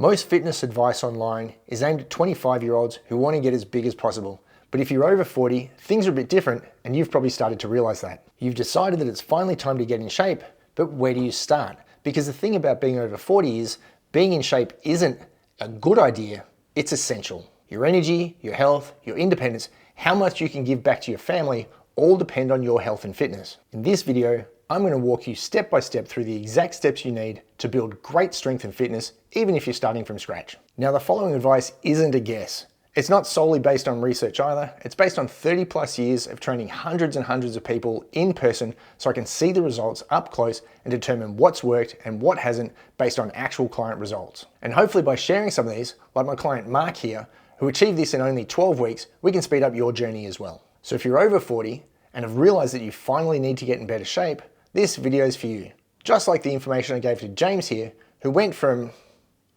Most fitness advice online is aimed at 25-year-olds who want to get as big as possible. But if you're over 40, things are a bit different, and you've probably started to realize that. You've decided that it's finally time to get in shape, but where do you start? Because the thing about being over 40 is being in shape isn't a good idea, it's essential. Your energy, your health, your independence, how much you can give back to your family all depend on your health and fitness. In this video, I'm going to walk you step by step through the exact steps you need to build great strength and fitness, even if you're starting from scratch. Now, the following advice isn't a guess. It's not solely based on research either. It's based on 30 plus years of training hundreds and hundreds of people in person, so I can see the results up close and determine what's worked and what hasn't based on actual client results. And hopefully by sharing some of these, like my client Mark here, who achieved this in only 12 weeks, we can speed up your journey as well. So if you're over 40 and have realized that you finally need to get in better shape, this video is for you. Just like the information I gave to James here, who went from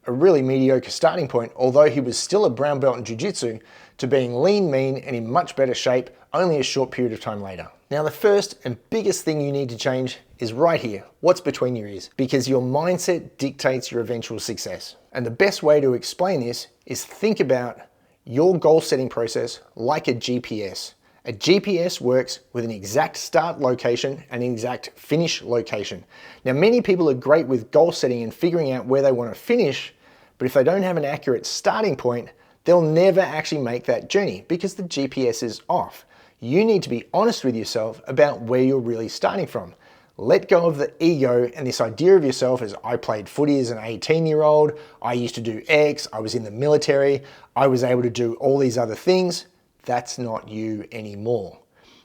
a really mediocre starting point, although he was still a brown belt in jiu-jitsu, to being lean, mean, and in much better shape only a short period of time later. Now, the first and biggest thing you need to change is right here, what's between your ears, because your mindset dictates your eventual success. And the best way to explain this is think about your goal setting process like a GPS. A GPS works with an exact start location and an exact finish location. Now, many people are great with goal setting and figuring out where they want to finish, but if they don't have an accurate starting point, they'll never actually make that journey because the GPS is off. You need to be honest with yourself about where you're really starting from. Let go of the ego and this idea of yourself as I played footy as an 18-year-old, I used to do X, I was in the military, I was able to do all these other things. That's not you anymore.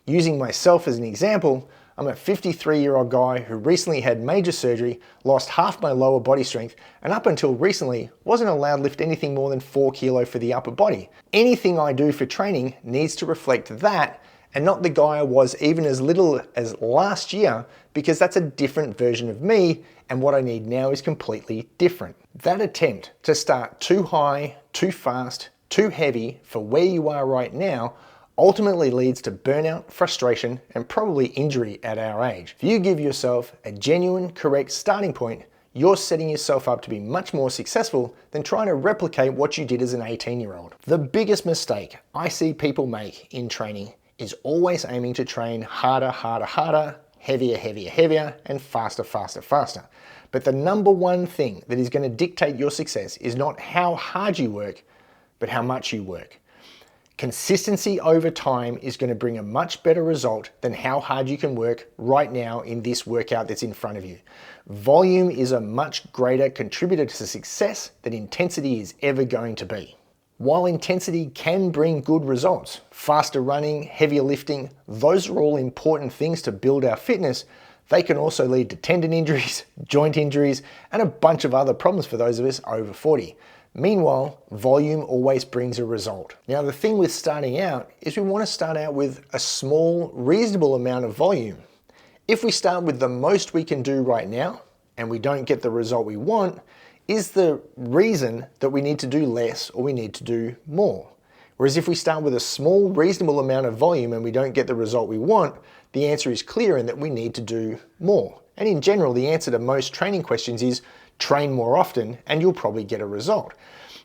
Using myself as an example, I'm a 53-year-old guy who recently had major surgery, lost half my lower body strength, and up until recently wasn't allowed to lift anything more than 4 kilo for the upper body. Anything I do for training needs to reflect that and not the guy I was even as little as last year, because that's a different version of me and what I need now is completely different. That attempt to start too high, too fast, too heavy for where you are right now ultimately leads to burnout, frustration, and probably injury at our age. If you give yourself a genuine, correct starting point, you're setting yourself up to be much more successful than trying to replicate what you did as an 18-year-old. The biggest mistake I see people make in training is always aiming to train harder, harder, harder, heavier, heavier, heavier, and faster, faster, faster. But the number one thing that is going to dictate your success is not how hard you work, but how much you work. Consistency over time is going to bring a much better result than how hard you can work right now in this workout that's in front of you. Volume is a much greater contributor to success than intensity is ever going to be. While intensity can bring good results, faster running, heavier lifting, those are all important things to build our fitness. They can also lead to tendon injuries, joint injuries, and a bunch of other problems for those of us over 40. Meanwhile, volume always brings a result. Now, the thing with starting out is we want to start out with a small, reasonable amount of volume. If we start with the most we can do right now and we don't get the result we want, is the reason that we need to do less or we need to do more. Whereas if we start with a small, reasonable amount of volume and we don't get the result we want, the answer is clear in that we need to do more. And in general, the answer to most training questions is train more often and you'll probably get a result.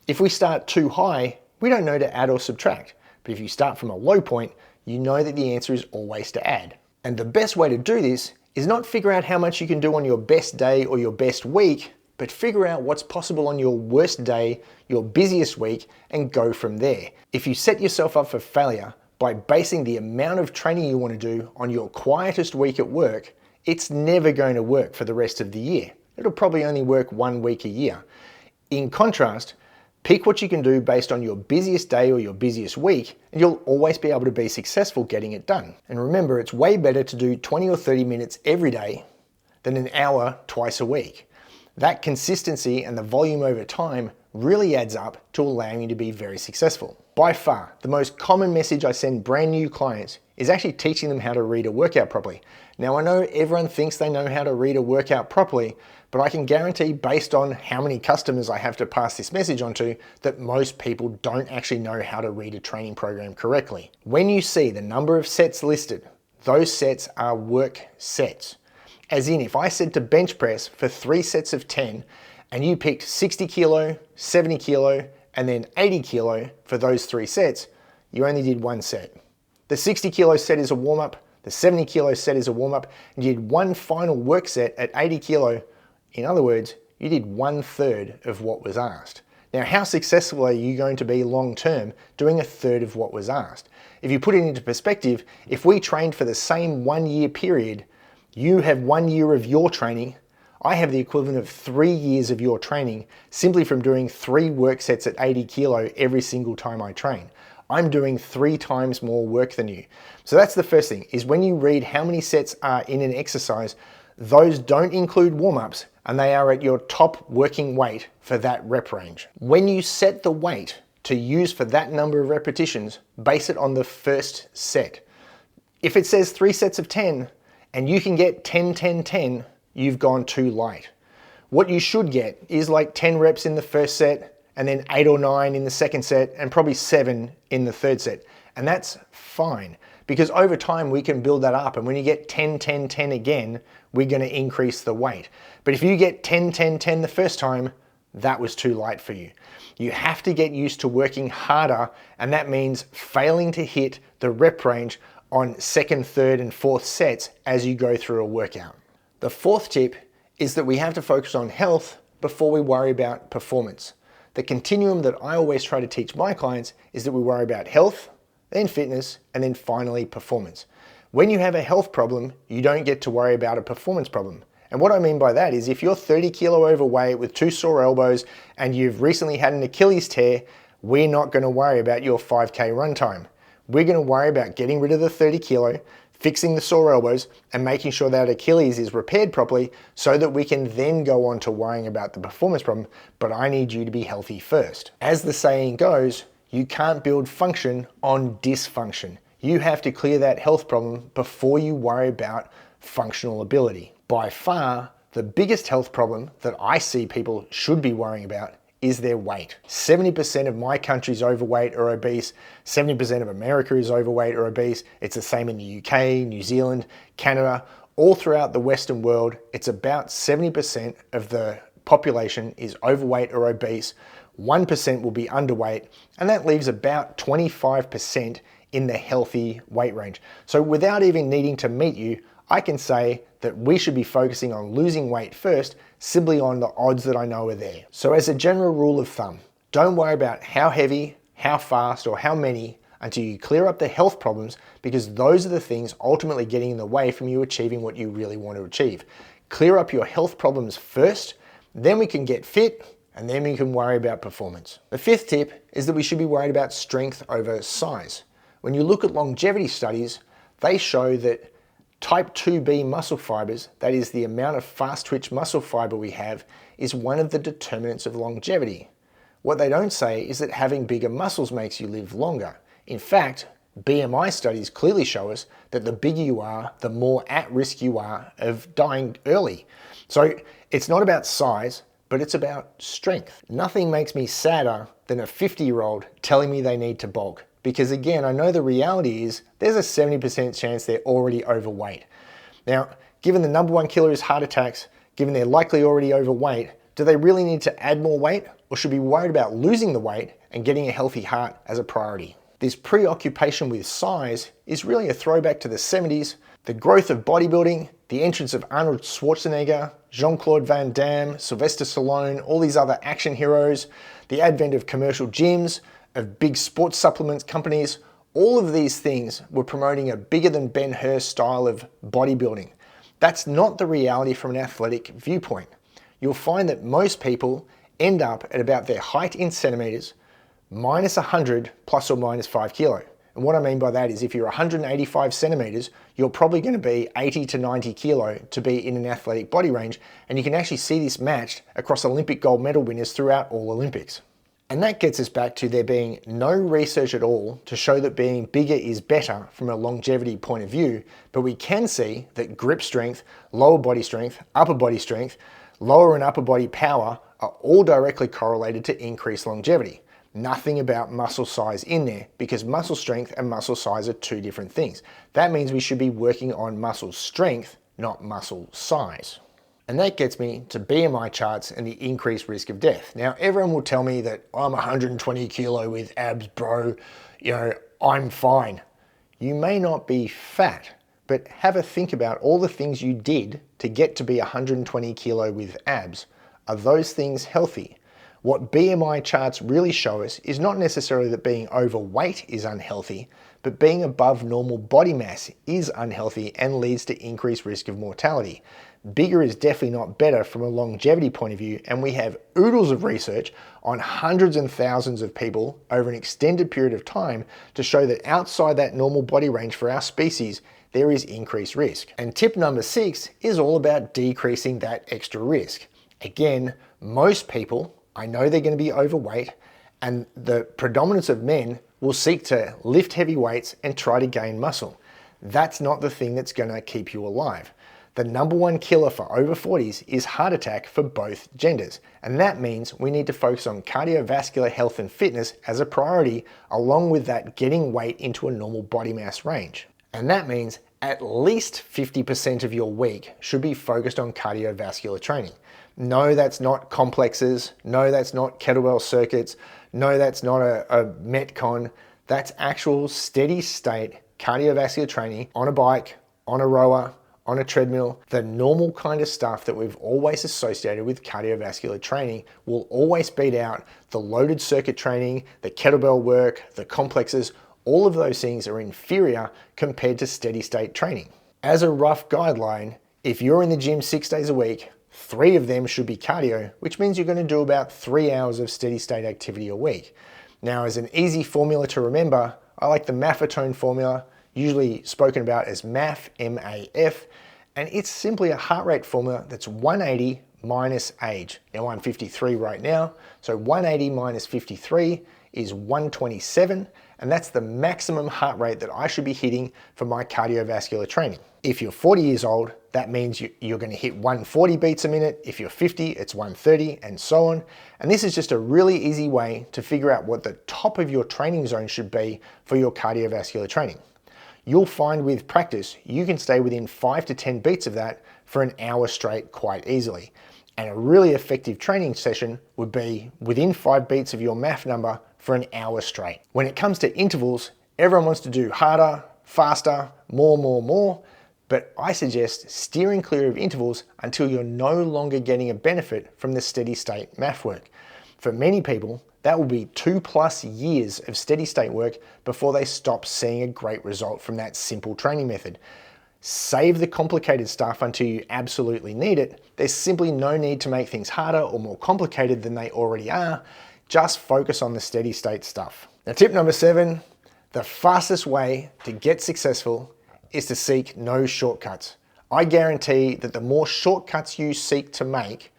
If we start too high, we don't know to add or subtract. But if you start from a low point, you know that the answer is always to add. And the best way to do this is not figure out how much you can do on your best day or your best week, but figure out what's possible on your worst day, your busiest week, and go from there. If you set yourself up for failure by basing the amount of training you want to do on your quietest week at work, it's never going to work for the rest of the year. It'll probably only work 1 week a year. In contrast, pick what you can do based on your busiest day or your busiest week, and you'll always be able to be successful getting it done. And remember, it's way better to do 20 or 30 minutes every day than an hour twice a week. That consistency and the volume over time really adds up to allowing you to be very successful. By far, the most common message I send brand new clients is actually teaching them how to read a workout properly. Now, I know everyone thinks they know how to read a workout properly, but I can guarantee based on how many customers I have to pass this message on to that most people don't actually know how to read a training program correctly. When you see the number of sets listed, those sets are work sets. As in, if I said to bench press for 3 sets of 10 and you picked 60 kilo, 70 kilo, and then 80 kilo for those 3 sets, you only did 1 set. The 60 kilo set is a warm-up, the 70 kilo set is a warm-up, and you did 1 final work set at 80 kilo. In other words, you did 1/3 of what was asked. Now, how successful are you going to be long-term doing 1/3 of what was asked? If you put it into perspective, if we trained for the same 1-year period, you have 1 year of your training, I have the equivalent of 3 years of your training simply from doing 3 work sets at 80 kilo every single time I train. I'm doing 3 times more work than you. So that's the first thing, is when you read how many sets are in an exercise, those don't include warm-ups and they are at your top working weight for that rep range. When you set the weight to use for that number of repetitions, base it on the first set. If it says 3 sets of 10 and you can get 10, 10, 10, you've gone too light. What you should get is like 10 reps in the first set, and then 8 or 9 in the second set, and probably 7 in the third set. And that's fine, because over time we can build that up, and when you get 10, 10, 10 again, we're gonna increase the weight. But if you get 10, 10, 10 the first time, that was too light for you. You have to get used to working harder, and that means failing to hit the rep range on second, third, and fourth sets as you go through a workout. The fourth tip is that we have to focus on health before we worry about performance. The continuum that I always try to teach my clients is that we worry about health, then fitness, and then finally performance. When you have a health problem, you don't get to worry about a performance problem. And what I mean by that is if you're 30 kilo overweight with 2 sore elbows and you've recently had an Achilles tear, we're not going to worry about your 5K run time. We're going to worry about getting rid of the 30 kilo, fixing the sore elbows, and making sure that Achilles is repaired properly so that we can then go on to worrying about the performance problem, but I need you to be healthy first. As the saying goes, you can't build function on dysfunction. You have to clear that health problem before you worry about functional ability. By far, the biggest health problem that I see people should be worrying about is their weight. 70% of my country's overweight or obese, 70% of America is overweight or obese. It's the same in the UK, New Zealand, Canada, all throughout the Western world. It's about 70% of the population is overweight or obese, 1% will be underweight, and that leaves about 25% in the healthy weight range. So without even needing to meet you, I can say that we should be focusing on losing weight first, simply on the odds that I know are there. So as a general rule of thumb, don't worry about how heavy, how fast, or how many until you clear up the health problems, because those are the things ultimately getting in the way from you achieving what you really want to achieve. Clear up your health problems first, then we can get fit, and then we can worry about performance. The fifth tip is that we should be worried about strength over size. When you look at longevity studies, they show that type 2B muscle fibers, that is the amount of fast twitch muscle fiber we have, is one of the determinants of longevity. What they don't say is that having bigger muscles makes you live longer. In fact, BMI studies clearly show us that the bigger you are, the more at risk you are of dying early. So it's not about size, but it's about strength. Nothing makes me sadder than a 50-year-old telling me they need to bulk. Because again, I know the reality is there's a 70% chance they're already overweight. Now, given the number 1 killer is heart attacks, given they're likely already overweight, do they really need to add more weight, or should we be worried about losing the weight and getting a healthy heart as a priority? This preoccupation with size is really a throwback to the 70s, the growth of bodybuilding, the entrance of Arnold Schwarzenegger, Jean-Claude Van Damme, Sylvester Stallone, all these other action heroes, the advent of commercial gyms, of big sports supplements companies. All of these things were promoting a bigger than Ben-Hur style of bodybuilding. That's not the reality from an athletic viewpoint. You'll find that most people end up at about their height in centimeters, minus 100 plus or minus 5 kilo. And what I mean by that is if you're 185 centimeters, you're probably going to be 80 to 90 kilo to be in an athletic body range. And you can actually see this matched across Olympic gold medal winners throughout all Olympics. And that gets us back to there being no research at all to show that being bigger is better from a longevity point of view, but we can see that grip strength, lower body strength, lower and upper body power are all directly correlated to increased longevity. Nothing about muscle size in there, because muscle strength and muscle size are 2 different things. That means we should be working on muscle strength, not muscle size. And that gets me to BMI charts and the increased risk of death. Now, everyone will tell me that I'm 120 kilo with abs, bro, I'm fine. You may not be fat, but have a think about all the things you did to get to be 120 kilo with abs. Are those things healthy? What BMI charts really show us is not necessarily that being overweight is unhealthy, but being above normal body mass is unhealthy and leads to increased risk of mortality. Bigger is definitely not better from a longevity point of view, and we have oodles of research on hundreds and thousands of people over an extended period of time to show that outside that normal body range for our species, there is increased risk. And tip number 6 is all about decreasing that extra risk. Again, most people, I know they're going to be overweight, and the predominance of men will seek to lift heavy weights and try to gain muscle. That's not the thing that's going to keep you alive. The number one killer for over 40s is heart attack for both genders. And that means we need to focus on cardiovascular health and fitness as a priority, along with that getting weight into a normal body mass range. And that means at least 50% of your week should be focused on cardiovascular training. No, that's not complexes. No, that's not kettlebell circuits. No, that's not a Metcon. That's actual steady state cardiovascular training on a bike, on a rower, on a treadmill. The normal kind of stuff that we've always associated with cardiovascular training will always beat out the loaded circuit training, the kettlebell work, the complexes. All of those things are inferior compared to steady state training. As a rough guideline, if you're in the gym 6 days a week, 3 of them should be cardio, which means you're going to do about 3 hours of steady state activity a week. Now, as an easy formula to remember, I like the Maffetone formula, usually spoken about as MAF, M-A-F, and it's simply a heart rate formula that's 180 minus age. Now, I'm 53 right now, so 180 minus 53 is 127, and that's the maximum heart rate that I should be hitting for my cardiovascular training. If you're 40 years old, that means you're going to hit 140 beats a minute. If you're 50, it's 130, and so on. And this is just a really easy way to figure out what the top of your training zone should be for your cardiovascular training. You'll find with practice, you can stay within 5 to 10 beats of that for an hour straight quite easily. And a really effective training session would be within 5 beats of your MAF number for an hour straight. When it comes to intervals, everyone wants to do harder, faster, more, but I suggest steering clear of intervals until you're no longer getting a benefit from the steady state MAF work. For many people, that will be 2+ years of steady state work before they stop seeing a great result from that simple training method. Save the complicated stuff until you absolutely need it. There's simply no need to make things harder or more complicated than they already are. Just focus on the steady state stuff. Now, tip number 7, the fastest way to get successful is to seek no shortcuts. I guarantee that the more shortcuts you seek to make,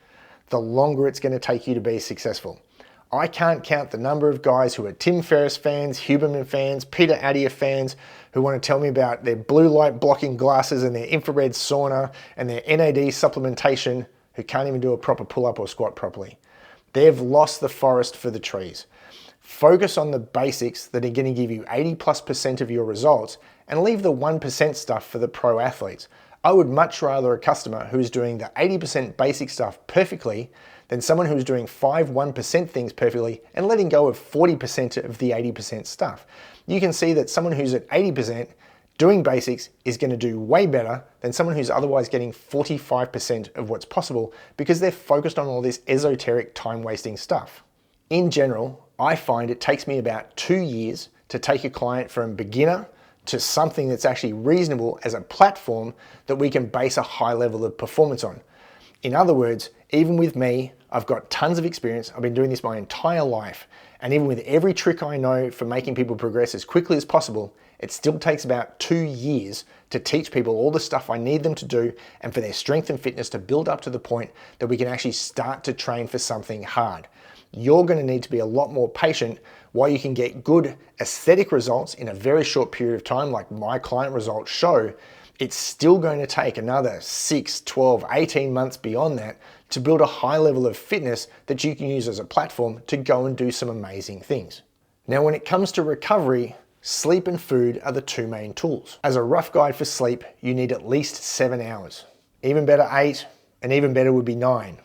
the longer it's going to take you to be successful. I can't count the number of guys who are Tim Ferriss fans, Huberman fans, Peter Attia fans, who want to tell me about their blue light blocking glasses and their infrared sauna and their NAD supplementation, who can't even do a proper pull-up or squat properly. They've lost the forest for the trees. Focus on the basics that are going to give you 80+% of your results and leave the 1% stuff for the pro athletes. I would much rather a customer who is doing the 80% basic stuff perfectly than someone who's doing 1% things perfectly and letting go of 40% of the 80% stuff. You can see that someone who's at 80% doing basics is going to do way better than someone who's otherwise getting 45% of what's possible because they're focused on all this esoteric time-wasting stuff. In general, I find it takes me about 2 years to take a client from beginner to something that's actually reasonable as a platform that we can base a high level of performance on. In other words, even with me, I've got tons of experience. I've been doing this my entire life. And even with every trick I know for making people progress as quickly as possible, it still takes about 2 years to teach people all the stuff I need them to do and for their strength and fitness to build up to the point that we can actually start to train for something hard. You're going to need to be a lot more patient while you can get good aesthetic results in a very short period of time, like my client results show. It's still going to take another 6, 12, 18 months beyond that to build a high level of fitness that you can use as a platform to go and do some amazing things. Now, when it comes to recovery, sleep and food are the 2 main tools. As a rough guide for sleep, you need at least 7 hours. Even better, 8, and even better would be 9.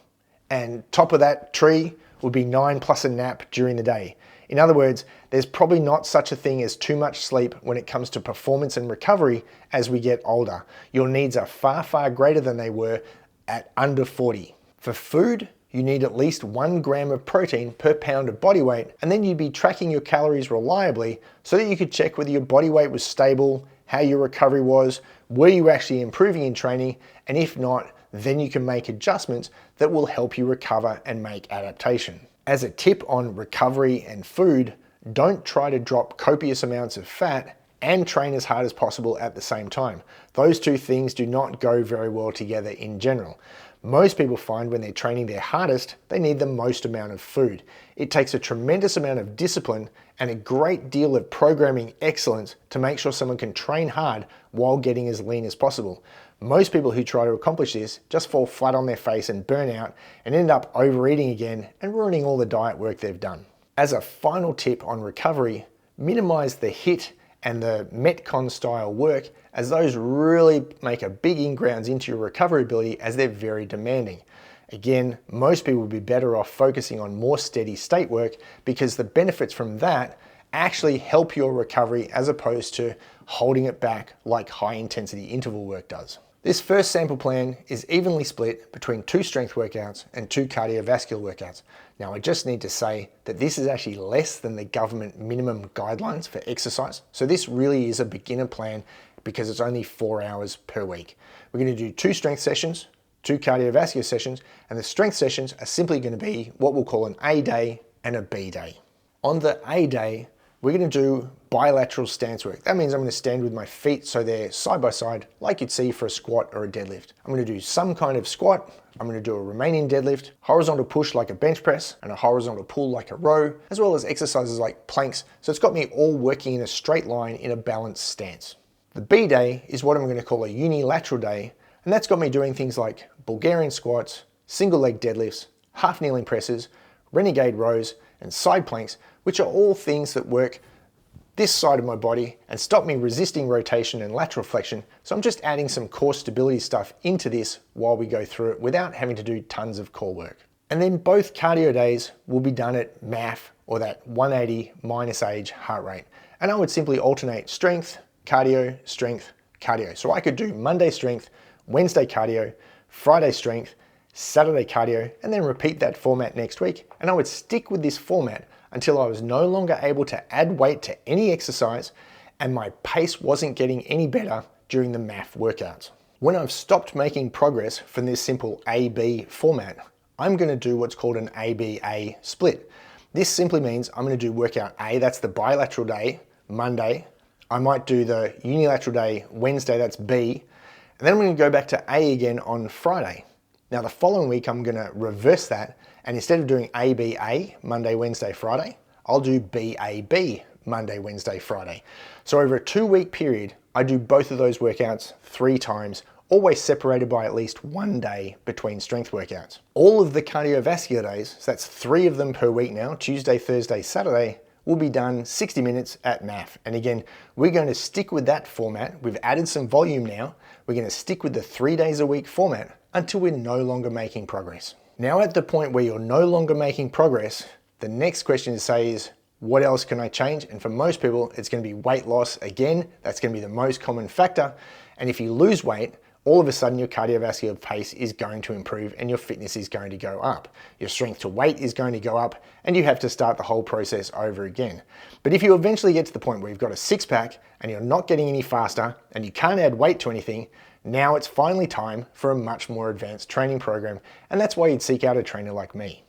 And top of that tree would be 9 plus a nap during the day. In other words, there's probably not such a thing as too much sleep when it comes to performance and recovery as we get older. Your needs are far, far greater than they were at under 40. For food, you need at least 1 gram of protein per pound of body weight, and then you'd be tracking your calories reliably so that you could check whether your body weight was stable, how your recovery was, were you actually improving in training, and if not, then you can make adjustments that will help you recover and make adaptation. As a tip on recovery and food, don't try to drop copious amounts of fat and train as hard as possible at the same time. Those two things do not go very well together in general. Most people find when they're training their hardest, they need the most amount of food. It takes a tremendous amount of discipline and a great deal of programming excellence to make sure someone can train hard while getting as lean as possible. Most people who try to accomplish this just fall flat on their face and burn out and end up overeating again and ruining all the diet work they've done. As a final tip on recovery, minimize the HIIT and the Metcon style work, as those really make a big ingrounds into your recovery ability as they're very demanding. Again, most people would be better off focusing on more steady state work because the benefits from that actually help your recovery as opposed to holding it back like high intensity interval work does. This first sample plan is evenly split between 2 strength workouts and 2 cardiovascular workouts. Now I just need to say that this is actually less than the government minimum guidelines for exercise. So this really is a beginner plan because it's only 4 hours per week. We're going to do 2 strength sessions, 2 cardiovascular sessions, and the strength sessions are simply going to be what we'll call an A day and a B day. On the A day, we're going to do bilateral stance work. That means I'm going to stand with my feet so they're side by side like you'd see for a squat or a deadlift. I'm going to do some kind of squat, I'm going to do a Romanian deadlift, horizontal push like a bench press, and a horizontal pull like a row, as well as exercises like planks. So it's got me all working in a straight line in a balanced stance. The B day is what I'm going to call a unilateral day, and that's got me doing things like Bulgarian squats, single leg deadlifts, half kneeling presses, renegade rows, and side planks, which are all things that work this side of my body and stop me resisting rotation and lateral flexion. So I'm just adding some core stability stuff into this while we go through it without having to do tons of core work. And then both cardio days will be done at MAF, or that 180 minus age heart rate. And I would simply alternate strength, cardio, strength, cardio. So I could do Monday strength, Wednesday cardio, Friday strength, Saturday cardio, and then repeat that format next week. And I would stick with this format until I was no longer able to add weight to any exercise and my pace wasn't getting any better during the MAF workouts. When I've stopped making progress from this simple A-B format, I'm going to do what's called an A-B-A split. This simply means I'm going to do workout A, that's the bilateral day, Monday. I might do the unilateral day, Wednesday, that's B. And then I'm going to go back to A again on Friday. Now the following week I'm going to reverse that, and instead of doing ABA, Monday, Wednesday, Friday, I'll do BAB, Monday, Wednesday, Friday. So over a 2-week period, I do both of those workouts 3 times, always separated by at least 1 day between strength workouts. All of the cardiovascular days, so that's 3 of them per week now, Tuesday, Thursday, Saturday, will be done 60 minutes at MAF. And again, we're going to stick with that format. We've added some volume now. We're going to stick with the 3 days a week format until we're no longer making progress. Now at the point where you're no longer making progress, the next question to say is, what else can I change? And for most people, it's going to be weight loss. Again, that's going to be the most common factor. And if you lose weight, all of a sudden your cardiovascular pace is going to improve and your fitness is going to go up. Your strength to weight is going to go up and you have to start the whole process over again. But if you eventually get to the point where you've got a 6-pack and you're not getting any faster and you can't add weight to anything, now it's finally time for a much more advanced training program, and that's why you'd seek out a trainer like me.